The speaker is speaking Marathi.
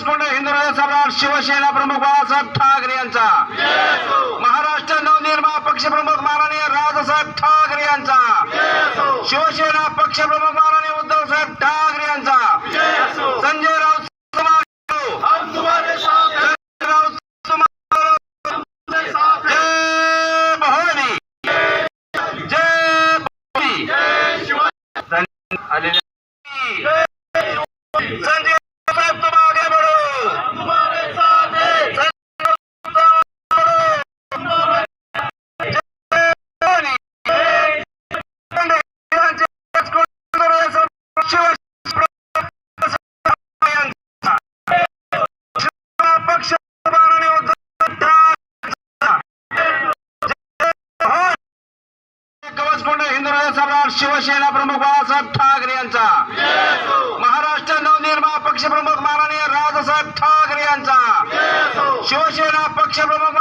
कवचकुंड हिंदुराव सम्राट शिवसेना प्रमुख बाळासाहेब ठाकरे यांचा, महाराष्ट्र नवनिर्माण पक्षप्रमुख माननीय राजसाहेब ठाकरे यांचा, शिवसेना पक्षप्रमुख माननीय उद्धवसाहेब ठाकरे यांचा, संजय राऊत संजय साहब तुम आगे बढ़ो, तुम्हारे साथ है। कवचकुंड हिंदुराव सम्राट शिवसेना प्रमुख बाळासाहेब ठाकरे यांचा, महाराष्ट्र नवनिर्माण पक्षप्रमुख माननीय राजसाहेब ठाकरे यांचा, शिवसेना पक्षप्रमुख